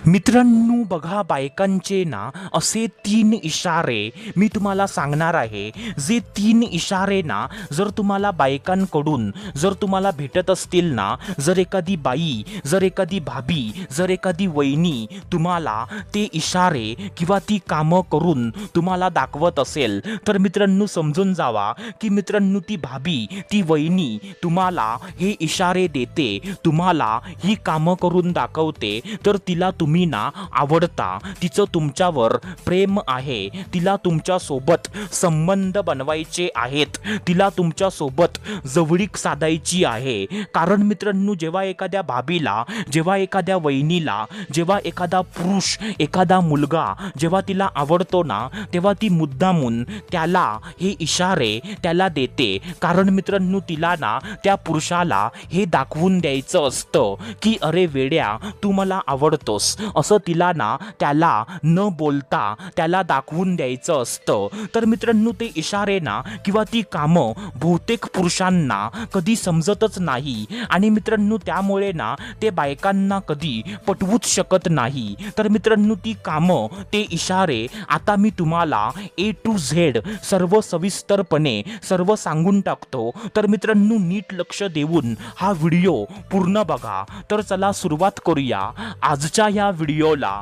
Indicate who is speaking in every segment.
Speaker 1: मित्रांनो बघा, बायकांचे ना असे 3 इशारे मी तुम्हाला सांगणार आहे. जे 3 इशारे ना जर तुम्हाला बायकांकडून जर तुम्हाला भेटत असतील ना, जर एखादी बाई, जर एखादी भाभी, जर एखादी वहिनी तुम्हाला ते इशारे किंवा ती कामं करून तुम्हाला दाखवत असेल, तर मित्रांनो समजून जावा की मित्रांनो ती भाभी, ती वहिनी तुम्हाला हे इशारे देते, तुम्हाला ही कामं करून दाखवते, तर तिला तुम्ही ना आवडता, तिचं तुमच्यावर प्रेम आहे, तिला तुमच्या सोबत संबंध बनवायचे आहेत, तिला तुमच्या सोबत जवळीक साधायची आहे. कारण मित्रांनो, जेव्हा एखाद्या भाभीला, जेव्हा एखाद्या वहिनीला, जेव्हा एखादा पुरुष, एखादा मुलगा जेव्हा तिला आवडतो ना, तेव्हा ती मुद्दामून त्याला हे इशारे त्याला देते. कारण मित्रांनो, तिला ना त्या पुरुषाला हे दाखवून द्यायचं असतं की अरे वेड्या, तू मला आवडतोस, असं तिला ना त्याला न बोलता त्याला दाखवून द्यायचं असतं. तर मित्रांनो, ते इशारे ना किंवा ती कामं बहुतेक पुरुषांना कधी समजतच नाही आणि मित्रांनो त्यामुळे ना ते बायकांना कधी पटवूच शकत नाही. तर मित्रांनो, ती कामं, ते इशारे आता मी तुम्हाला A to Z सर्व सविस्तरपणे सर्व सांगून टाकतो. तर मित्रांनो, नीट लक्ष देऊन हा व्हिडिओ पूर्ण बघा. तर चला सुरुवात करूया आजच्या या व्हिडिओला.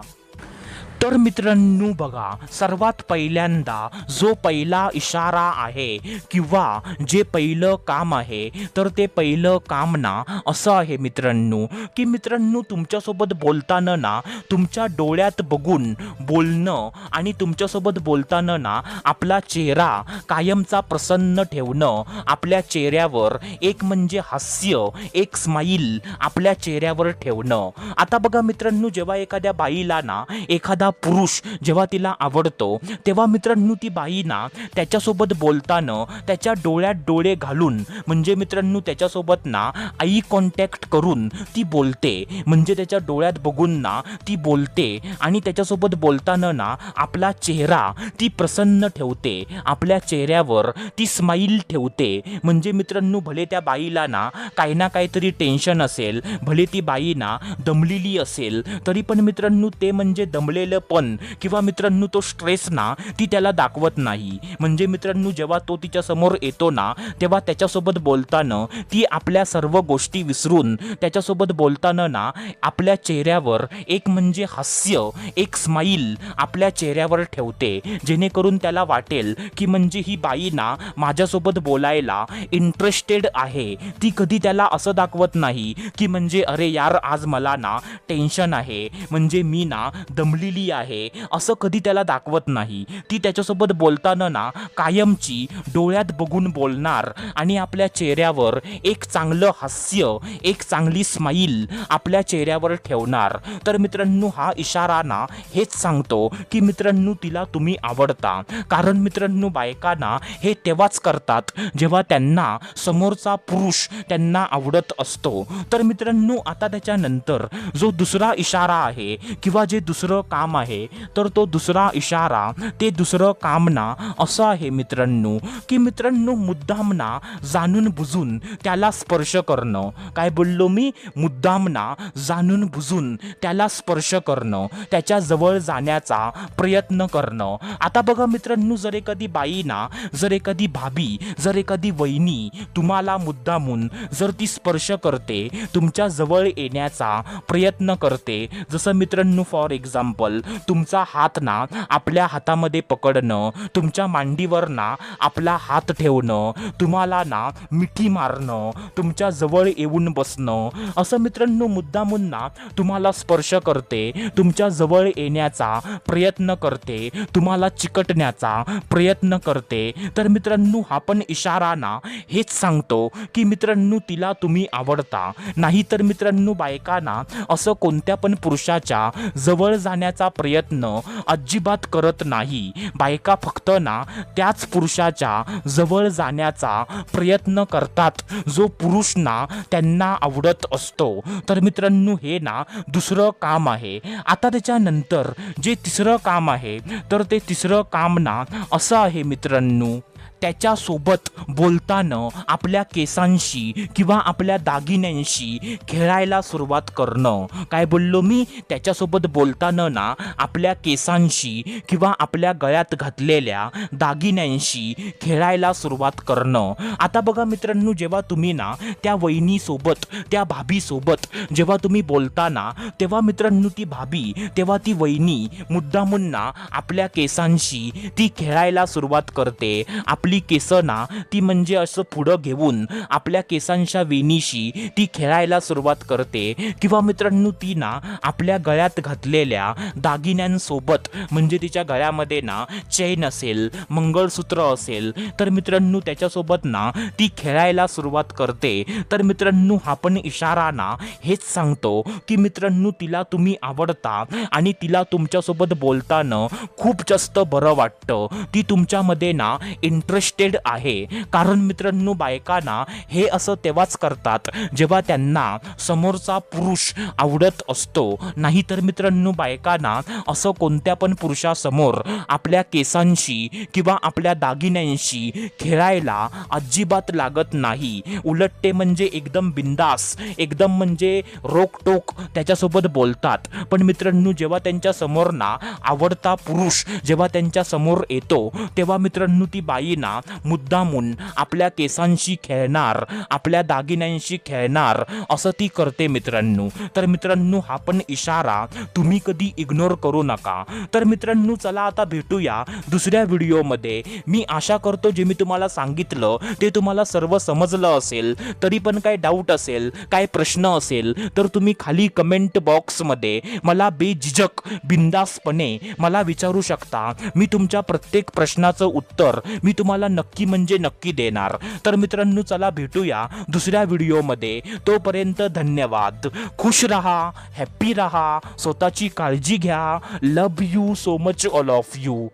Speaker 1: तर मित्रांनो बघा, सर्वात पहिल्यांदा जो पहिला इशारा आहे किंवा जे पहिलं काम आहे, तर ते पहिलं काम ना असं आहे मित्रांनो की मित्रांनो, तुमच्यासोबत बोलताना ना तुमच्या डोळ्यात बघून बोलणं आणि तुमच्यासोबत बोलताना ना आपला चेहरा कायमचा प्रसन्न ठेवणं, आपल्या चेहऱ्यावर एक म्हणजे हास्य, एक स्माईल आपल्या चेहऱ्यावर ठेवणं. आता बघा मित्रांनो, जेव्हा एखाद्या बाईला ना एखादा पुरुष जेव्हा तिला आवडतो, तेव्हा मित्रांनो ती बाई ना त्याच्यासोबत बोलताना त्याच्या डोळ्यात डोळे घालून, म्हणजे मित्रांनो त्याच्यासोबत ना आई कॉन्टॅक्ट करून ती बोलते, म्हणजे त्याच्या डोळ्यात बघून ना ती बोलते आणि त्याच्यासोबत बोलताना ना आपला चेहरा ती प्रसन्न ठेवते, आपल्या चेहऱ्यावर ती स्माईल ठेवते. म्हणजे मित्रांनो, भले त्या बाईला ना काही ना काहीतरी टेन्शन असेल, भले ती बाई ना दमलेली असेल, तरी पण मित्रांनो ते म्हणजे दमलेलं पण किंवा मित्रांनो तो स्ट्रेस ना ती त्याला दाखवत नाही. म्हणजे मित्रांनो, जेव्हा तो तिच्या समोर येतो ना, तेव्हा त्याच्यासोबत बोलताना ती आपल्या सर्व गोष्टी विसरून त्याच्यासोबत बोलताना ना आपल्या चेहऱ्यावर एक म्हणजे हास्य, एक स्माईल आपल्या चेहऱ्यावर ठेवते, जेणेकरून त्याला वाटेल की म्हणजे ही बाई ना माझ्यासोबत बोलायला इंटरेस्टेड आहे. ती कधी त्याला असं दाखवत नाही की म्हणजे अरे यार, आज मला ना टेन्शन आहे, म्हणजे मी ना दमलेली आहे, असं कधी त्याला दाखवत नाही. ती त्याच्यासोबत बोलताना ना कायमची डोळ्यात बघून बोलणार आणि आपल्या चेहऱ्यावर एक चांगलं हास्य, एक चांगली स्माईल आपल्या चेहऱ्यावर ठेवणार. तर मित्रांनो, हा इशारा ना हेच सांगतो की मित्रांनो तिला तुम्ही आवडता. कारण मित्रांनो, बायकांना हे तेव्हाच करतात जेव्हा त्यांना समोरचा पुरुष त्यांना आवडत असतो. तर मित्रांनो, आता त्याच्यानंतर जो दुसरा इशारा आहे किंवा जे दुसरं काम आहे, तर तो दुसरा इशारा, ते दुसरं काम ना असं आहे मित्रांनो की मित्रांनो, मुद्दाम ना जाणून बुजून त्याला स्पर्श करणं. काय बोललो मी? मुद्दाम ना जाणून बुजून त्याला स्पर्श करणं, त्याच्या जवळ जाण्याचा प्रयत्न करणं. आता बघा मित्रांनो, जर एखादी बाई ना, जर एखादी भाभी, जर एखादी वहिनी तुम्हाला मुद्दामून जर ती स्पर्श करते, तुमच्या जवळ येण्याचा प्रयत्न करते, जसं मित्रांनो फॉर एक्झाम्पल तुमचा हात ना आपल्या हातामध्ये पकडणं, तुमच्या मांडीवर ना आपला हात ठेवणं, तुम्हाला ना मिठी मारणं, तुमच्या जवळ येऊन बसणं, असं मित्रांनो मुद्दामून ना तुम्हाला स्पर्श करते, तुमच्या जवळ येण्याचा प्रयत्न करते, तुम्हाला चिकटण्याचा प्रयत्न करते. तर मित्रांनो, हा पण इशारा ना हेच सांगतो की मित्रांनो तिला तुम्ही आवडता. नाहीतर मित्रांनो, बायकांना असं कोणत्या पण पुरुषाच्या जवळ जाण्याचा प्रयत्न अजिबात करत नाही. बायका फक्त ना त्याच पुरुषाच्या जवळ जाण्याचा प्रयत्न करतात जो पुरुष ना त्यांना आवडत असतो. तर मित्रांनो, हे ना दुसरं काम आहे. आता त्याच्यानंतर जे तिसरं काम आहे, तर ते तिसरं काम ना असं आहे मित्रांनो त्याच्यासोबत बोलताना आपल्या केसांशी किंवा आपल्या दागिन्यांशी खेळायला सुरुवात करणं. काय बोललो मी? त्याच्यासोबत बोलताना ना आपल्या केसांशी किंवा आपल्या गळ्यात घातलेल्या दागिन्यांशी खेळायला सुरुवात करणं. आता बघा मित्रांनो, जेव्हा तुम्ही ना त्या वहिनीसोबत, त्या भाभीसोबत जेव्हा तुम्ही बोलताना, तेव्हा मित्रांनो ती भाभी, तेव्हा ती वहिनी मुद्दामून ना आपल्या केसांशी ती खेळायला सुरुवात करते. आपली केसं ना ती म्हणजे असं पुढं घेऊन आपल्या केसांच्या वेणीशी ती खेळायला सुरुवात करते. किंवा मित्रांनो ती ना आपल्या गळ्यात घातलेल्या दागिन्यांसोबत, म्हणजे तिच्या गळ्यामध्ये ना चेन असेल, मंगळसूत्र असेल, तर मित्रांनो त्याच्यासोबत ना ती खेळायला सुरुवात करते. तर मित्रांनो हा पण इशारा ना हेच सांगतो की मित्रांनो तिला तुम्ही आवडता आणि तिला तुमच्यासोबत बोलताना खूप जास्त बरं वाटतं. ती तुमच्यामध्ये ना इंटरेस्टेड आहे. कारण मित्रांनो बायकांना हे असं तेव्हाच करतात जेव्हा त्यांना समोरचा पुरुष आवडत असतो. नाहीतर मित्रांनो बायकांना असं कोणत्या पण पुरुषासमोर आपल्या केसांशी किंवा आपल्या दागिन्यांशी खेळायला अजिबात लागत नाही. उलट ते म्हणजे एकदम बिंदास, एकदम म्हणजे रोकटोक त्याच्यासोबत बोलतात. पण मित्रांनो जेव्हा त्यांच्या समोर ना आवडता पुरुष जेव्हा त्यांच्या समोर येतो, तेव्हा मित्रांनो ती बाई ना मुद्दामून आपल्या केसांशी खेळणार, आपल्या दागिन्यांशी खेळणार, असं ती करते मित्रांनो. तर मित्रांनो हा पण इशारा तुम्ही कधी इग्नोर करू नका. तर मित्रांनो चला आता भेटूया दुसऱ्या व्हिडिओमध्ये. मी आशा करतो जे मी तुम्हाला सांगितलं ते तुम्हाला सर्व समजलं असेल. तरी पण काय डाऊट असेल, काय प्रश्न असेल, तर तुम्ही खाली कमेंट बॉक्समध्ये मला बेझिझक बिंदासपणे मला विचारू शकता. मी तुमच्या प्रत्येक प्रश्नाचं उत्तर मी तुम्हाला नक्की म्हणजे नक्की देणार. तर मित्रांनो चला भेटूया दुसऱ्या व्हिडिओमध्ये. तोपर्यंत धन्यवाद. खुश रहा, हॅप्पी रहा, स्वतःची काळजी घ्या. Love you so much all of you.